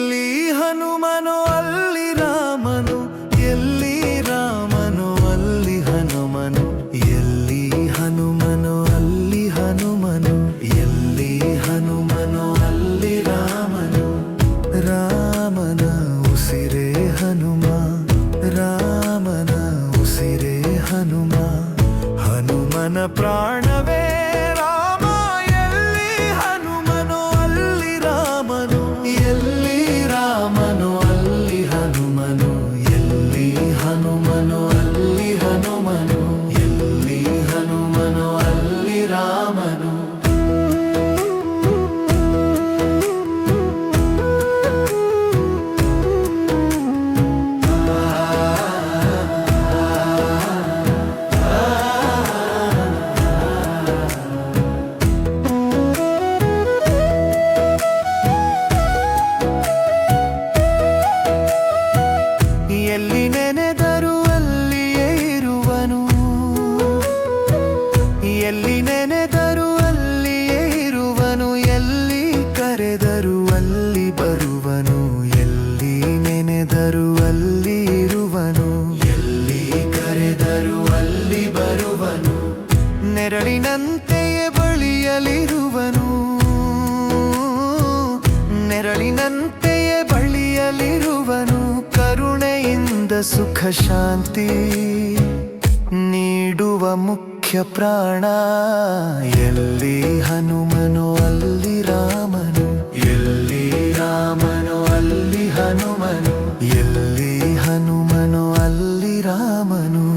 ಎಲ್ಲಿ ಹನುಮನು ಅಲ್ಲಿ ರಾಮನು, ಎಲ್ಲಿ ರಾಮನು ಅಲ್ಲಿ ಹನುಮನು, ಎಲ್ಲಿ ಹನುಮನು ಅಲ್ಲಿ ಹನುಮನು, ಎಲ್ಲಿ ಹನುಮನು ಅಲ್ಲಿ ರಾಮನು. ರಾಮನ ಉಸಿರೇ ಹನುಮ, ರಾಮನ ಉಸಿರೇ ಹನುಮ, ಹನುಮನ ಪ್ರಾಣವೇ ರಾಮ. ಎಲ್ಲಿ ಹನುಮನು ಅಲ್ಲಿ ರಾಮನು, ಎಲ್ಲಿ ರಾಮನು ಅಲ್ಲಿ ಹನುಮನು, ಎಲ್ಲಿ ಹನುಮನು ಅಲ್ಲಿ ಹನುಮನು, ಎಲ್ಲಿ ಹನುಮನು ಅಲ್ಲಿ ರಾಮನು. ಎಲ್ಲಿ ನೆನೆದರು ಅಲ್ಲಿಯೇ ಇರುವನು, ಎಲ್ಲಿ ನೆನೆದರು ಅಲ್ಲಿಯೇ ಇರುವನು, ಎಲ್ಲಿ ಕರೆದರು ಅಲ್ಲಿ ಬರುವನು, ಎಲ್ಲಿ ನೆನೆದರು ಅಲ್ಲಿ ಇರುವನು, ಎಲ್ಲಿ ಕರೆದರು ಅಲ್ಲಿ ಬರುವನು. ನೆರಳಿನಂತೆಯೇ ಬಳಿಯಲಿರುವನು, ನೆರಳಿನಂತೆಯೇ ಬಳಿಯಲಿರುವನು, ಕರುಣೆಯಿಂದ ಸುಖ ಶಾಂತಿ ನೀಡುವ ಮುಖ್ಯ ಪ್ರಾಣ. ಎಲ್ಲಿ ಹನುಮನು ಅಲ್ಲಿ ರಾಮನು, ಎಲ್ಲಿ ರಾಮನು ಅಲ್ಲಿ ಹನುಮನು, ಎಲ್ಲಿ ಹನುಮನು ಅಲ್ಲಿ ರಾಮನು.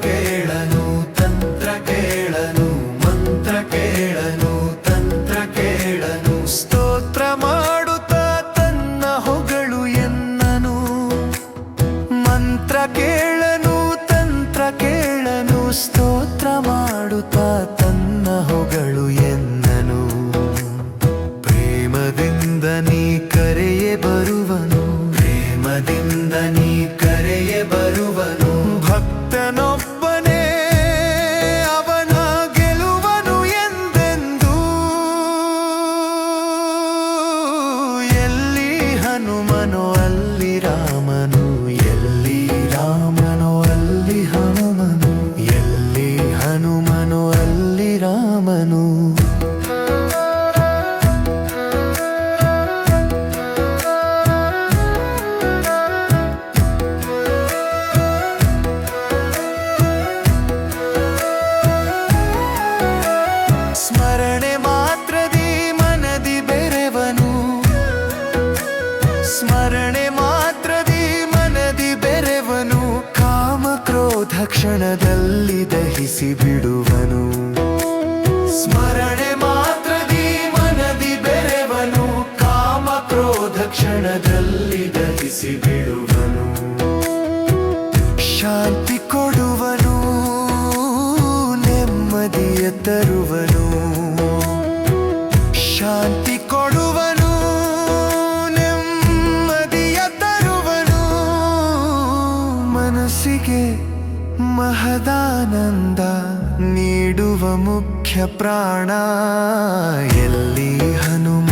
ಕೇಳನು ತಂತ್ರ ಕೇಳನು, ಮಂತ್ರ ಕೇಳನು ತಂತ್ರ ಕೇಳನು, ಸ್ತೋತ್ರ ಮಾಡುತ್ತಾ ತನ್ನ ಹೊಗಳು ಎನ್ನನು. ಮಂತ್ರ ಕೇಳನು ತಂತ್ರ ಕೇಳನು, ಸ್ತೋತ್ರ ಮಾಡುತ್ತಾ ತನ್ನ ಹೊಗಳು ಎನ್ನನು. ಪ್ರೇಮದಿಂದ ನೀ ಕರೆಯೇ ಬರುವನು, ಪ್ರೇಮದಿಂದ ನೀ ಕರೆಯೇ ಬರುವನು. ಭಕ್ತನೊಬ್ಬನೇ ಅವನ ಗೆಲುವನು ಎಂದೆಂದು. ಎಲ್ಲಿ ಹನುಮನು ಅಲ್ಲಿ ರಾಮನು, ಎಲ್ಲಿ ರಾಮನು ಅಲ್ಲಿ ಹನುಮನು, ಎಲ್ಲಿ ಹನುಮನು ಅಲ್ಲಿ ರಾಮನು. ಸ್ಮರಣೆ ಮಾತ್ರದಿ ಮನದಿ ಬೆರೆವನು, ಸ್ಮರಣೆ ಮಾತ್ರದಿ ಮನದಿ ಬೆರೆವನು, ಕಾಮ ಕ್ರೋಧ ಕ್ಷಣದಲ್ಲಿ ದಹಿಸಿ ಬಿಡುವನು. ಸ್ಮರಣೆ ಮಾತ್ರದಿ ಮನದಿ ಬೆರೆವನು, ಕಾಮ ಕ್ರೋಧ ಕ್ಷಣದಲ್ಲಿ ದಹಿಸಿ ಬಿಡುವನು. ಶಾಂತಿ ಕೊಡುವನು, ನೆಮ್ಮದಿಯ ತರುವನು, ಶಾಂತಿ ಕೊಡುವನು, ನೆಮ್ಮದಿಯ ತರುವನು. ಮನಸ್ಸಿಗೆ ಮಹದಾನಂದ ನೀಡುವ ಮುಖ್ಯ ಪ್ರಾಣ. ಎಲ್ಲಿ ಹನುಮ